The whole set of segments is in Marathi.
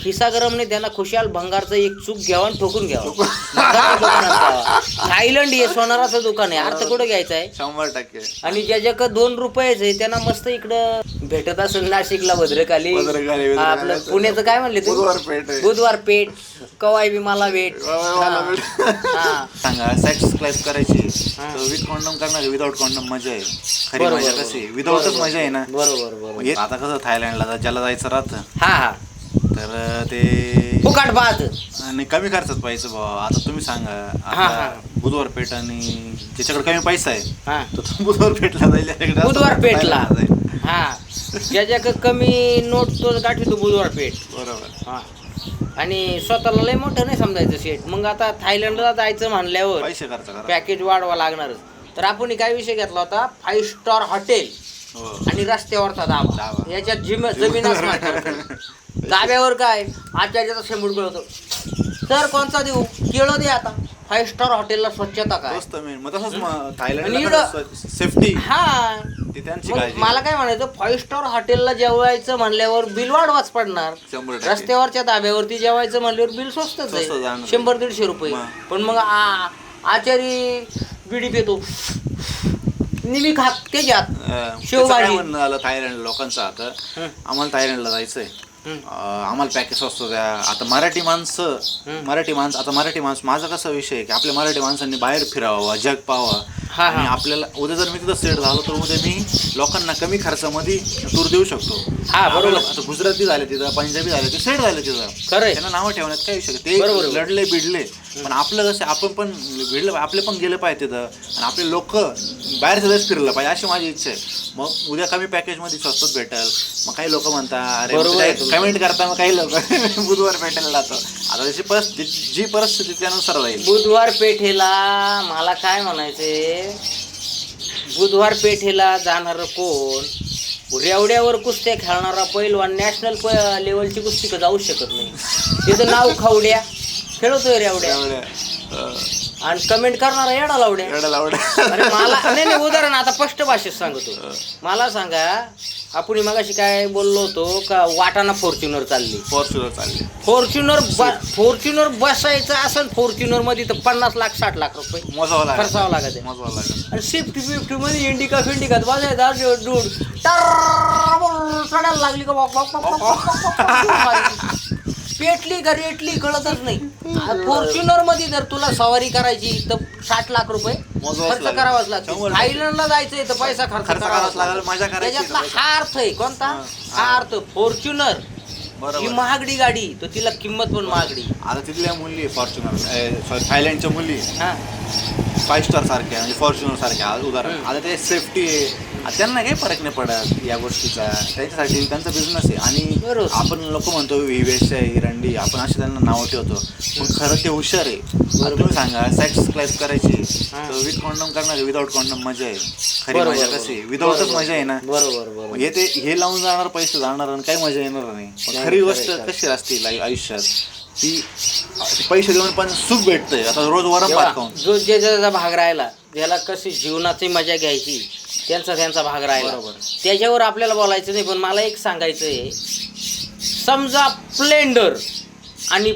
खिसा गरम नाही त्याला खुशाल भंगारचं एक चूक घ्यावा आणि ठोकून घ्यावा. थायलंड हे सोनाराचं दुकान आहे, अर्थ कुठं घ्यायचा आहे 100%. आणि ज्याच्याकडे 2 रुपयाच आहे त्यांना मस्त इकडं भेटत असेल नाशिकला भद्रकाली आपलं पुण्याचं काय म्हणले तू बुधवार पेठ कवाय बी मला भेट. सांगा सेक्स क्लास करायची विथ कॉन्डम करणार विदाउट कॉन्डम मजा आहे. खरी मजा कशी विदाउटच मजा आहे ना. बरोबर बरोबर. आता कसं थायलंडला ज्याला जायचं राहतं हा हा तर ते फुकाट बाद आणि कमी खर्चात पाहिजे भाऊ. आता तुम्ही सांगा आता बुधवार पेठ आणि ज्याच्याकडे कमी पैसा आहे तो बुधवार पेठला जाईल. बुधवार पेठला हा ज्याच्याकडे कमी नोट तो गाठी तो बुधवार पेठ. बरोबर. हा आणि स्वतःला लय मोठं नाही समजायचं शेट. मग आता थायलंडला जायचं म्हणल्यावर पैसे खर्च करा पॅकेज वाढवा लागणारच. तर आपण काय विषय घेतला होता 5 स्टार हॉटेल आणि रस्त्यावरचा धाबा याच्यात जमीन धाब्यावर काय आचार्याचा शेंबूड गळतो तर कोणता देऊ केळं दे. आता 5 स्टार हॉटेलला स्वच्छता काय मग तसंच थायलंड सेफ्टी हा ती त्यांची मला काय म्हणायचं 5 स्टार हॉटेलला जेवायचं म्हणल्यावर बिल वाढवाच पडणार. 100%. रस्त्यावरच्या धाब्यावरती जेवायचं म्हणल्यावर बिल स्वस्तच आहे 100-150 रुपये. पण मग आचारी बिडी पेतो निमी खात त्याच्यात शेवभाजी म्हणणं आलं थायलंड लोकांचं. आता आम्हाला थायलंडला जायचंय आम्हाला पॅकेज असतो द्या. आता मराठी माणसं माझा कसा विषय आहे की आपल्या मराठी माणसांनी बाहेर फिरावं जग पाहावं आणि आपल्याला उद्या जर मी तिथं सेट झालो तर उद्या मी लोकांना कमी खर्चामध्ये टूर देऊ शकतो. बरोबर. आता गुजराती झाले तिथं पंजाबी झाले ते सेट झाले तिथं त्यांना नावं ठेवण्यात काय विषय ते लढले बिडले. पण आपलं कसं आपण पण भिडलं आपले पण गेलं पाहिजे तिथं आणि आपले लोक बाहेरचं देश फिरलं पाहिजे अशी माझी इच्छा आहे. मग उद्या कमी पॅकेजमध्ये स्वस्तच भेटेल. मग काही लोक म्हणतात अरे कमेंट करता मग काही लोक बुधवार पेठेला जातो. आता त्याची जी परिस्थिती त्यानुसार राहील. बुधवार पेठेला मला काय म्हणायचंय बुधवार पेठेला जाणार कोण रेवड्यावर कुस्त्या खेळणारा पैलवान नॅशनल लेवलची कुस्ती जाऊ शकत नाही. तिथं नाव खावड्या खेळतोय रेवड्या आणि कमेंट करणारा येडा लावड्या. अरे मला नाही उदाहरण आता स्पष्ट भाषेत सांगतो. मला सांगा आपण मगाशी काय बोललो होतो का वाटाणा फॉर्च्युनर चालली फॉर्च्युनर बसायचं असेल फॉर्च्युनर मध्ये तर 50 लाख 60 लाख रुपये खर्चावं लागत. आणि स्विफ्ट मध्ये इंडिका फिंडिकात बसायचा दूध चढायला लागली का पेटली का रेटली कळतच नाही. फॉर्च्युनर मध्ये जर तुला सवारी करायची तर 60 लाख रुपये खर्च करावाच लागतो. थायलंडला जायचंय तर पैसा खर्च करावाच लागेल. त्याच्यातला हा अर्थ आहे कोणता हा अर्थ फॉर्च्युनर ही महागडी गाडी तर तिला किंमत पण महागडी. आता तिथल्या मुली फॉर्च्युनर थायलंडच्या मुली 5 स्टार सारख्या म्हणजे फॉर्च्युनर सारख्या उदाहरण. आता ते सेफ्टी आहे त्यांना काही फरक नाही पडत या गोष्टीचा. त्यांच्यासाठी त्यांचा बिझनेस आहे आणि आपण लोक म्हणतो ही वेश आहे ही रंडी आपण असे त्यांना नाव ठेवतो. पण खरं ते हुशार आहे. तुम्ही सांगा सेक्स क्लास करायची विथ कॉन्डम करणार विदाउट कॉन्डम मजा आहे. खरी मजा कशी विदाउटच मजा आहे ना. बरोबर. हे लावून जाणार पैसे जाणार आणि काही मजा येणार नाही. पण खरी गोष्ट कशी असते आयुष्यात ती पैसे देऊन पण सुख भेटतंय. आता रोज वरम भात खाऊन जो ज्याचा भाग राहिला ज्याला कशी जीवनाची मजा घ्यायची त्यांचा भाग राहिला त्याच्यावर आपल्याला बोलायचं नाही. पण मला एक सांगायचं आहे समजा स्प्लेंडर आणि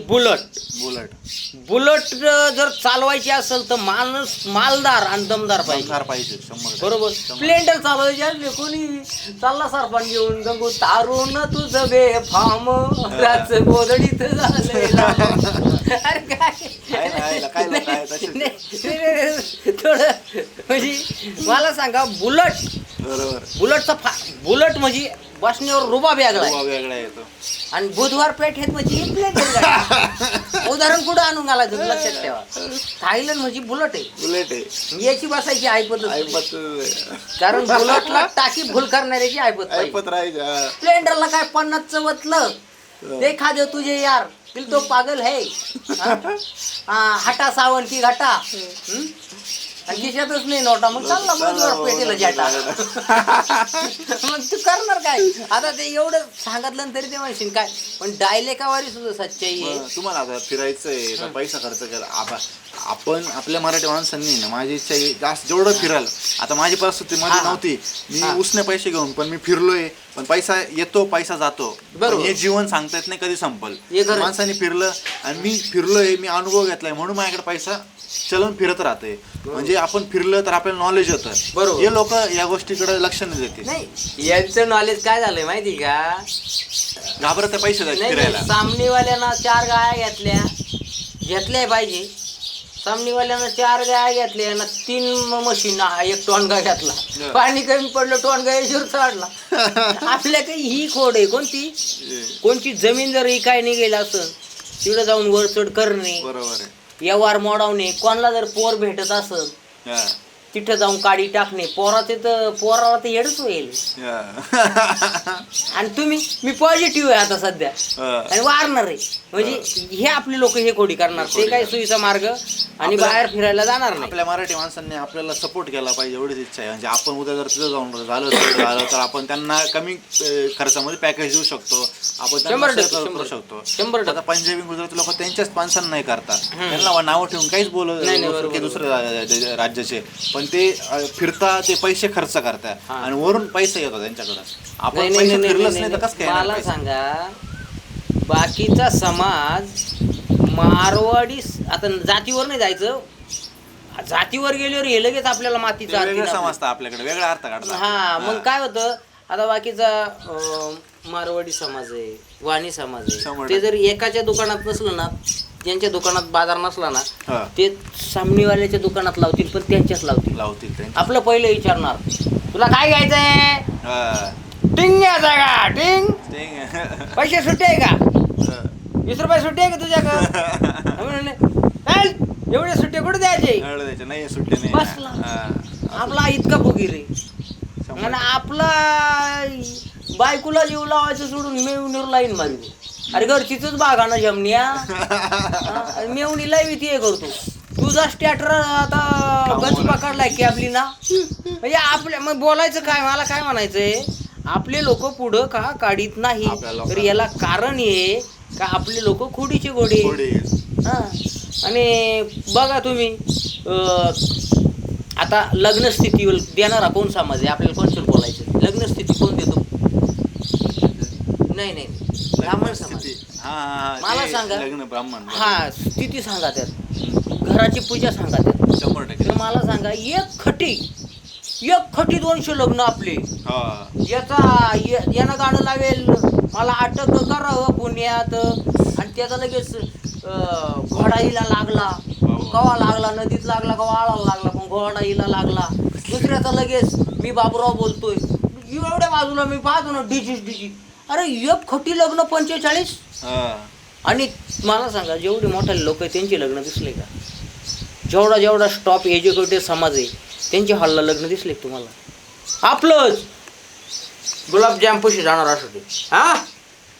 बुलट जर चालवायची असेल तर माणूस मालदार आणि दमदार पाहिजे. बरोबर. स्प्लेंडर चालवायची असली कोणी चालला सरपण घेऊन गंगू तारून तुझं बेफाम राच गोदडीत झालेला. अरे काय थोडं म्हणजे मला सांगा बुलट म्हणजे बसण्यावर रुबा वेगळा येतो आणि बुधवार पेठेत म्हणजे उदाहरण कुठं आणून घालायचं लक्षात ठेवा. थायलंड म्हणजे बुलेट आहे याची बसायची ऐपत कारण बुलेटला टाकी भूल करणाऱ्याची ऐपत राहायची. स्प्लेंडरला काय 50 वतलं ते खादे तुझे यार दिल तो पागल है हटा सावन की घटा आणि खिशातच नाही नोटा मग चालला बुधवार पेठेला जाटा. मग तू करणार काय आता ते एवढं सांगितलं तरी ते म्हणशील काय. पण डायलेकावारी सुद्धा सच्चाई आहे. तुम्हाला आता फिरायचंय पैसा खर्च केला आपण आपल्या मराठी माणसांनी ना माझी इच्छा जास्त जेवढं फिराल. आता माझी परिस्थिती मध्ये नव्हती मी उसने पैसे घेऊन पण मी फिरलोय पण पैसा येतो पैसा जातो. बरोबर. पण हे जीवन सांगता येत नाही कधी संपल. हे खरं. माणसाने फिरलं आणि मी फिरलोय, मी अनुभव घेतलाय म्हणून माझ्याकडे पैसा चलन फिरत राहते. म्हणजे आपण फिरलं तर आपल्याला नॉलेज होतं. बरोबर. हे लोक या गोष्टीकडे लक्ष नाही देते. नाही यांचं नॉलेज काय झालंय माहिती का, घाबरत पैसे नाही फिरायला. सामनीवाल्यानं 4 गाया घेतल्या पाहिजे. सामनीवाल्यानं 4 गाया घेतल्या ना, 3 म्हशी ना, 1 टोणगा घेतला. पाणी कमी पडलं, टोणगा शिर चढला. आपल्या काही ही खोड आहे कोणची जमीन जर काय नाही गेला असं तिकडे जाऊन वर चढ करणे, बरोबर आहे. व्यवहार मोडावणे. कोणाला जर पोर भेटत असं हा. तिथं जाऊन काडी टाकणे. पोराला तर येडच होईल. आणि मी पॉझिटिव्ह आहे आता सध्या आणि वारणार आहे. म्हणजे हे आपले लोक हे खोडी करणार, ते काय सोयीचा मार्ग आणि बाहेर फिरायला जाणार नाही. आपल्या मराठी माणसांनी आपल्याला सपोर्ट केला पाहिजे एवढीच इच्छा आहे. म्हणजे आपण उद्या जर तिथं जाऊन झालं तर आपण त्यांना कमी खर्चामध्ये पॅकेज देऊ शकतो. आपण 100% करू शकतो. 100%. आता पंजाबी गुजराती लोक त्यांच्याच माणसांना नाही करतात. त्यांना नावं ठेवून काहीच बोलत दुसऱ्या राज्याचे, पण ते फिरता ते पैसे खर्च करतात आणि वरून पैसे येतो त्यांच्याकडे. आपण पैसे फिरलंच नाही तर कसं काय? मला सांगा, बाकीचा समाज मारवाडी, आता जातीवर नाही जायचं, जातीवर गेल्यावर हे लगेच आपल्याला मातीचा वेगळं समजतं, आपल्याकडे वेगळा अर्थ काढतात. हा, मग काय होतं, आता बाकीचा मारवाडी समाज आहे, वाणी समाज आहे, ते जर एकाच्या दुकानात नसलं ना, ज्यांच्या दुकानात बाजार नसला ना, ते सामनीवाल्याच्या दुकानात लावतील, पण त्यांच्याच लावतील. आपलं पहिलं विचारणार, तुला काय घ्यायचंय? टिंग घ्यायचा का? टिंग पैसे सुट्टे आहे का? 20 रुपये सुट्टे आहे का तुझ्याकडे? एवढे सुट्टे कुठे द्यायचे? नाही सुट्टे नाही. बसला आपला इतका फुगीर आहे. आणि आपला बायकोला जीव लावायचं सोडून मेवणीवर लाईन मारली. अरे घरचीच बागाना जमनिया, मेवणी लाईव्ह ती हे करतो. तुझा स्टॅटर आता गच पकडलाय की आपली ना. म्हणजे आपल्या मग बोलायचं काय, मला काय म्हणायचंय, आपले लोक पुढं का काढीत नाही, तर याला कारण हे का आपले लोक खोडीचे घोडे. हा, आणि बघा तुम्ही, आता लग्नस्थितीवर देणारा कोण समाज आहे? आपल्याला कोणचं बोलायचं? लग्नस्थिती कोण देतो? नाही ब्राह्मण समाज. मला सांगा, हा, स्थिती सांगा, त्यात घराची पूजा सांगा, त्यात 100%. मला सांगा, एक खटी 200 लग्न आपले. यानं गाणं लावेल, मला अटक करावं पुण्यात, आणि त्याचा लगेच घोडाईला लागला, कवा लागला, नदीत लागला, कवा आळाला लागला, पण घोडाईला लागला. दुसऱ्याचा लगेच मी बाबूराव बोलतोय, एवढ्या बाजूला मी पाहतो ना, डिजिट. अरे एक खटी लग्न 45. आणि मला सांगा, जेवढे मोठे लोक आहेत त्यांचे लग्न दिसले का? जेवढा स्टॉप एज्युकेटेड समाज आहे त्यांचे हॉलला लग्न दिसले तुम्हाला? आपलंच गुलाबजाम पशी जाणार असं ते. हा,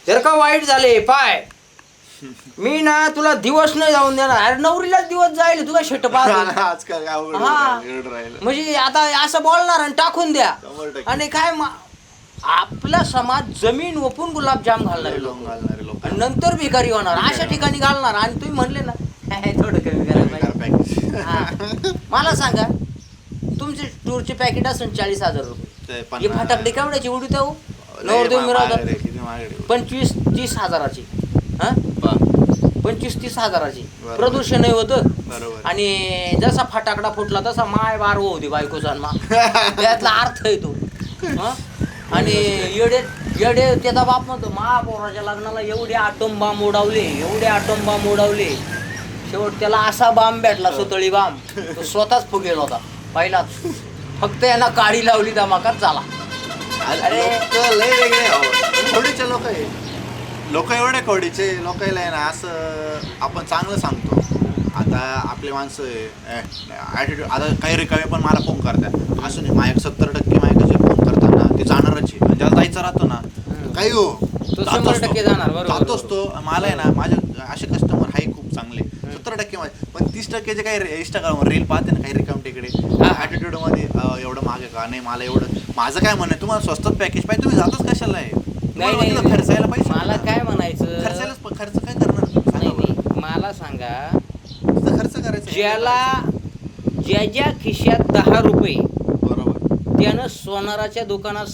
जर का वाईट झाले पाय, मी ना तुला दिवस नाही जाऊन देणार. अरे नवरीलाच दिवस जाईल, तुला शेट आजकाल म्हणजे आता असं बोलणार आणि टाकून द्या. आणि काय आपला समाज जमीन ओपून गुलाबजाम घालणारे लोक नंतर भिकारी होणार, अशा ठिकाणी घालणार. आणि तुम्ही म्हणले ना थोडं कमी करायला पाहिजे. मला सांगा, तुमचे टूरचे पॅकेट असेल 40,000 रुपये, हे फटाकडे केवढ्याची उडीत हो? नवरदेव मिळवतात 25-30 हजाराची. 25-30 हजाराची प्रदूषण होतं. आणि जसा फटाकडा फुटला तसा माय बार होती बायकोचा, त्यातला अर्थ येतो. आणि येडे त्याचा बाप म्हणतो, महापौराच्या लग्नाला एवढे आटोम बांब उडावले, शेवट त्याला असा बांब भेटला, सुतळी बांब, तो स्वतःच फुगेल होता पहिलाच. फक्त यांना काळी लावली, धमाकाच झाला. अरे थोडीचे लोक एवढे कवडीचे लोकायला आहे ना, असं आपण चांगलं सांगतो. आता आपले माणसं ॲटिट्यूड, आता काही रिकामे पण मला फोन करतात, असं नाही, माझ्या 70% माझ्या जे फोन करतात ना ते जाणारच आहे. म्हणजे ज्याला जायचं राहतो ना, काही हो 100% जाणार, जातोच तो. मला आहे ना, माझे असे कस्टमर आहे खूप चांगले, 70% माझे. पण 30% जे काही इंस्टाग्रामवर रील पाहते ना, काही रिकाम टेकडे ॲटिट्यूडमध्ये, एवढं मागे का नाही, मला एवढं. माझं काय म्हणणं, तुम्हाला स्वस्त पॅकेज पाहिजे, तुम्ही जातच कशाला आहे? नाही, खर्चायला पाहिजे. मला काय म्हणायचं, खर्च काय करणार? नाही, मला सांगा, खर्च करायचा, ज्याच्या खिशात 10 रुपये, बरोबर, त्यानं सोनाराच्या दुकानात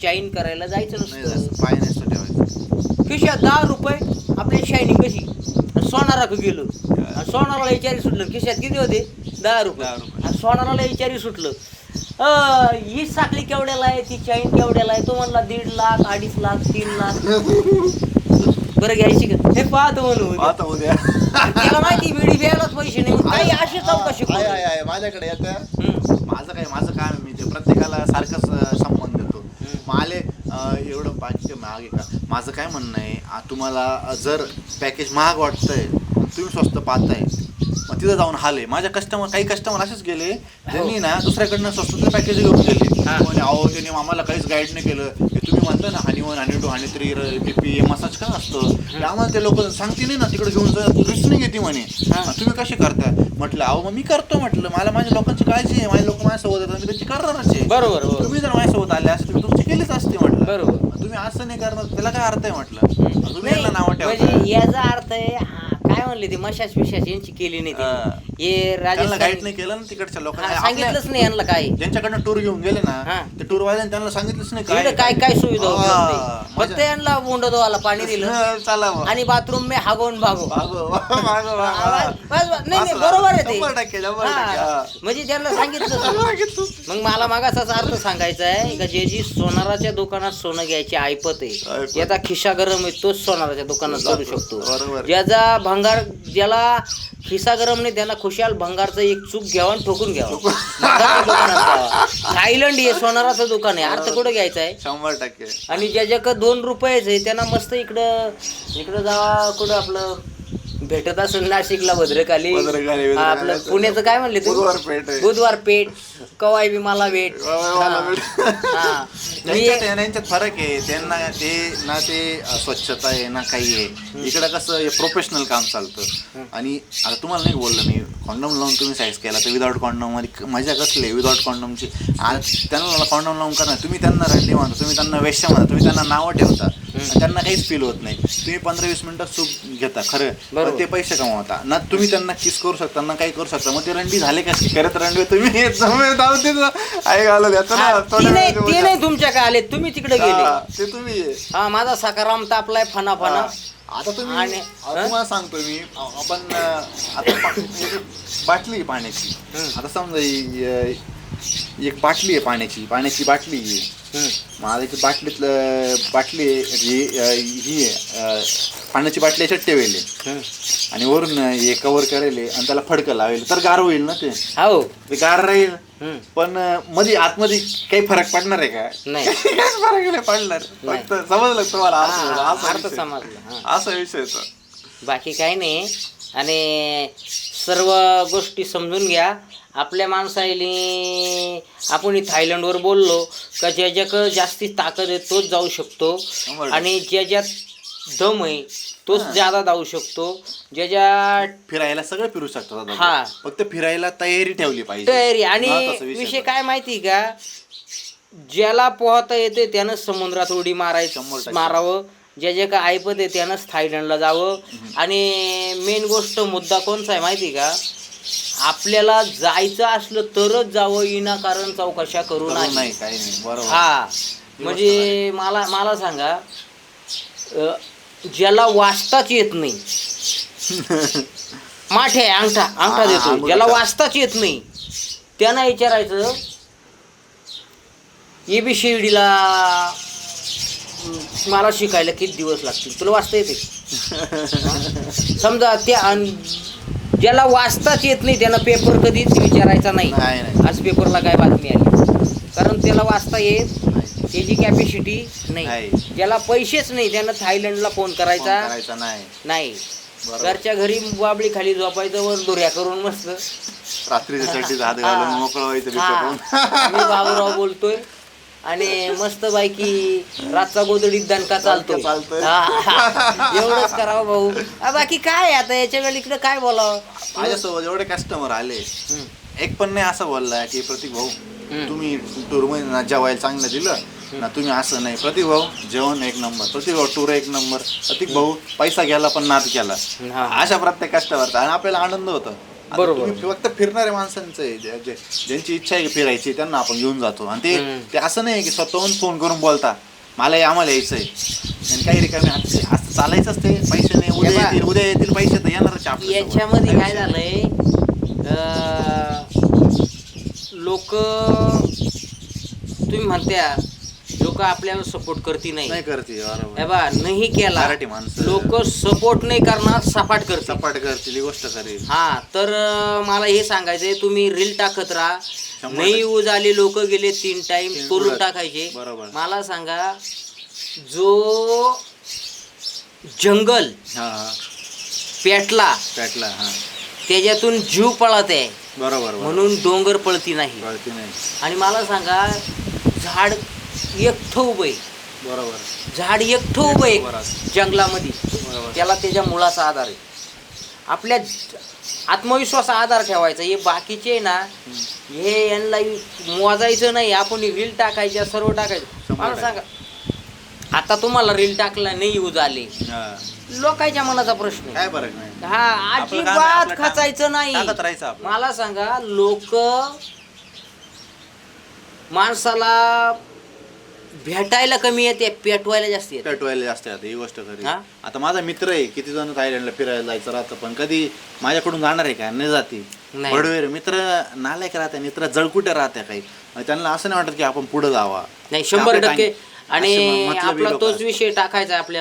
चाईन करायला जायचं नाही नसतं. जास्त पाय नसतं ठेवायचं. खिशात 10 रुपये आपली शायनिंग कशी आणि सोनारा गेलो आणि सोनाराला विचारी सुटलं. खिशात किती होते? 10 रुपये. 10 रुपये. आणि सोनाराला विचारी सुटलं, ही साखळी केवढ्याला आहे, ती चाईन केवढ्याला आहे? तो म्हणला 1.5 लाख, 2.5 लाख, 3 लाख. बरं घ्यायची का? हे पाहतो म्हणून आता उद्या त्याला माहिती बिडी घ्यायलाच पैसे नाही. काही अशी चौकशी करू. आहे माझ्याकडे येतं. माझं काय मी ते प्रत्येकाला सारखंच संबंध देतो. माले एवढं पाहिजे महाग आहे का? माझं काय म्हणणं आहे, तुम्हाला जर पॅकेज महाग वाटतंय, तुम्ही स्वस्त पाहताय, मग तिथं जाऊन हाल आहे. माझ्या काही कस्टमर असेच गेले ज्यांनी ना दुसऱ्याकडनं स्वस्तचं पॅकेज घेऊन गेले. म्हणजे अहो त्यांनी आम्हाला काहीच गाईड नाही केलं. हे तुम्ही म्हणता ना हानी 1, हानी 2, हानी 3 BP मसाज का असतं, ते आम्हाला ते लोक सांगते नाही ना, तिकडे घेऊन जा, रिस्क नाही घेते म्हणे. तुम्ही कशी करता? म्हटलं अहो मग मी करतो. म्हटलं मला माझ्या लोकांची काळजी आहे, माझे लोक माझ्यासोबत येतात, मी त्यांची करणारच आहे. बरोबर. तुम्ही जर माझ्यासोबत आले असते तुम्ही तुमची केलीच असते. म्हटलं बरोबर. तुम्ही असं नाही करणार, त्याला काय अर्थ आहे? म्हटलं तुम्ही यांना नावं ठेवता. म्हणजे याचा अर्थ आहे काय म्हणले ते मशाज फिशाज यांची केली नाही ती. हे राजस्थान गाईड नाही केलं ना तिकडच्या लोकांना, सांगितलंच नाही यांना काय. ज्यांच्याकडनं टूर घेऊन गेले ना ते टूर वाल्याने त्यांना सांगितलंच नाही काय काय सुविधा उपलब्ध आहे. फक्त यांना मुंडदोवाला पाणी दिलं चला आणि बाथरूम में हागवून भागो. नाही असं बरोबर आहे ते. 100%. म्हणजे त्यांना सांगितलं. मग मला मागाचाच अर्थ सांगायचा आहे का जे जी सोनाराच्या दुकानात सोनं घ्यायची ऐपत आहे, याचा खिसा गरम आहे, तोच सोनाराच्या दुकानात करू शकतो. ज्याचा भंगार, ज्याला खिसा गरम नाही त्यांना खुशाल भंगारचं एक चूक घ्यावं आणि ठोकून घ्यावं. थायलंड हे सोनाराचं दुकान आहे. अर्थ कुठं घ्यायचा आहे? 100%. आणि ज्याच्याकडे 2 रुपयेच आहे त्यांना मस्त इकडं जावा. कुठं आपलं भेटत असेल नाशिकला भद्रकाली, आपलं पुण्याचं काय म्हणले तू? बुधवार पेठ. कवाय बी मला भेट. त्यांच्यात फरक आहे. त्यांना ते स्वच्छता आहे ना काही आहे. इकडं कसं प्रोफेशनल काम चालतं. आणि आता तुम्हाला नाही बोललं मी, कॉन्डम लावून तुम्ही साईज केला तर विदाउट कॉन्डम मध्ये मजा कसली? विदाउट कॉन्डमची त्यांना कॉन्डम लावून करणार. तुम्ही त्यांना रंडी म्हणता, तुम्ही त्यांना वेश्या म्हणता, तुम्ही त्यांना नावं ठेवता, त्यांना काहीच फील होत नाही. तुम्ही 15-20 मिनिटं सूप घेता खरं, पण ते पैसे कमावता ना. तुम्ही त्यांना किस करू शकता ना, काही करू शकता. मग ते रंडी झाले का? करत रंडी तुम्ही ते नाही तुमच्या काय आले, तुम्ही तिकडे गेले. ते तुम्ही हा माझा सकाराम तापलाय फना. आता तुम्ही तुम्हाला सांगतो मी, आपण आता बाटली पाण्याची, आता समजा एक बाटली आहे पाण्याची बाटली आहे. माझ्या बाटली ही आहे पाण्याची बाटली याच्यात ठेवले आणि वरून हे कव्हर करेल आणि त्याला फडकं लावेल तर गार होईल ना. ते गार राहील, पण मध्ये आतमध्ये काही फरक पडणार आहे का? नाही. फरक नाही पडणार. फक्त समजलं तुम्हाला? अर्थ समजला. असा विषय. बाकी काही नाही. आणि सर्व गोष्टी समजून घ्या. आपल्या माणसाने आपण थायलंडवर बोललो का ज्याच्याकडं जास्ती ताकद आहे तोच जाऊ शकतो आणि ज्याच्यात दम आहे तोच ज्यादा जाऊ शकतो. ज्याच्या फिरायला सगळं फिरू शकतो. हा, फक्त फिरायला तयारी ठेवली पाहिजे. तयारी. आणि विषय काय माहिती का, ज्याला पोहता येते त्यानं समुद्रात उडी मारावं. ज्याच्या का ऐपत आहे त्यानंच थायलंडला जावं. आणि मेन गोष्ट मुद्दा कोणचा आहे माहिती का, आपल्याला जायचं असलं तरच जावं, विनाकारण चौकशा करू नाही. हा म्हणजे मला सांगा, ज्याला वाचताच येत नाही माठे अंगठा देतो, ज्याला वाचताच येत नाही त्यांना विचारायचं ABCDला मला शिकायला किती दिवस लागतील, तुला वाचता येते? समजा त्या ज्याला वाचताच येत नाही त्यांना पेपर कधीच विचारायचा नाही आज पेपरला काय बातमी आली, कारण त्याला वाचता येत त्याची कॅपॅसिटी नाही. ज्याला पैसेच नाही त्यानं थायलंडला फोन करायचा नाही. घरच्या घरी बाबळी खाली झोपायचं वर दोऱ्या करून मस्त रात्रीच्या मोकळं व्हायचं. मी बाबूराव बोलतोय आणि मस्त बायकी रातचा गोदडीत दणका चालतोय. एवढंच करावं भाऊ. बाकी काय आता याच्या वेळी इकडे काय बोलावं. माझ्यासोबत एवढे कस्टमर आले, एक पण नाही असं बोलला की प्रतीक भाऊ तुम्ही टूर मध्ये जेवायला चांगलं दिलं ना, तुम्ही असं नाही. प्रतीक भाऊ जेवण एक नंबर, प्रतीक भाऊ टूर एक नंबर, प्रतीक भाऊ पैसा गेला पण नाद केला. अशा प्रत्येक कस्टमरचा आणि आपल्याला आनंद होतो. आता बरोबर. तुम्ही फक्त फिरणाऱ्या माणसांचं आहे, ज्यांची इच्छा आहे की फिरायची त्यांना आपण घेऊन जातो. आणि ते असं नाही की स्वतःहून फोन करून बोलता मला आम्हाला यायचंय. आणि काही रिकामी असं चालायचंच, ते पैसे नाही, उद्या येतील पैसे तर येणारच आपल्या सोबत. याच्यामध्ये काय झालंय, लोक तुम्ही म्हणत्या लोक आपल्याला सपोर्ट करती नाही करते हे बरोबर. बा नाही केला, मराठी माणसं लोक सपोर्ट नाही करणार, सपाट करतील. सपाट करतील, ही गोष्ट खरी. हा तर मला हे सांगायचंय, तुम्ही रील टाकत राहा. 100% नाही यूज आले, लोक गेले 3 टाइम करून उडत. टाकायचे. बरोबर. मला सांगा, जो जंगल हा पेटला पॅटला हा त्याच्यातून जीव पळत आहे, बरोबर म्हणून डोंगर पळती नाही. कळती नाही. आणि मला सांगा, झाड एकटं उभं आहे, बरोबर. झाड एकटं उभं आहे बरोबर. जंगलामध्ये, बरोबर. त्याला त्याच्या मुळाचा आधार आहे. आपल्या आत्मविश्वासा आधार ठेवायचा. हे बाकीचे ना, हे यांना मोजायचं नाही, आपण रील टाकायच्या, सर्व टाकायचं. मला 100%. सांगा, आता तुम्हाला रील टाकला नाही यूज आले, हा. लोकांच्या मनाचा प्रश्न आहे. काय फरक नाही. हा, आपलं काम आहे, अजिबात आपलं काम. खचायचं नाही. टाकत राहायचं आपण. मला सांगा, लोक माणसाला भेटायला कमी येते, पेटवायला जास्त येते. पेटवायला जास्त आहे, ही गोष्ट खरी. हा? आता माझा मित्र आहे, किती जण थायलंडला फिरायला जायचं राहतं, पण कधी माझ्याकडून जाणार आहे का? नाही जाती. नाही. बडवेर मित्र नालायक राहते, मित्र जळकुटे राहते काही. मग त्यांना असं नाही वाटत की आपण पुढे जावा. नाही, 100% आपल्या आणि असे मतलबी आपला लोकं तोच असतात. विषय टाकायचा आपल्याला.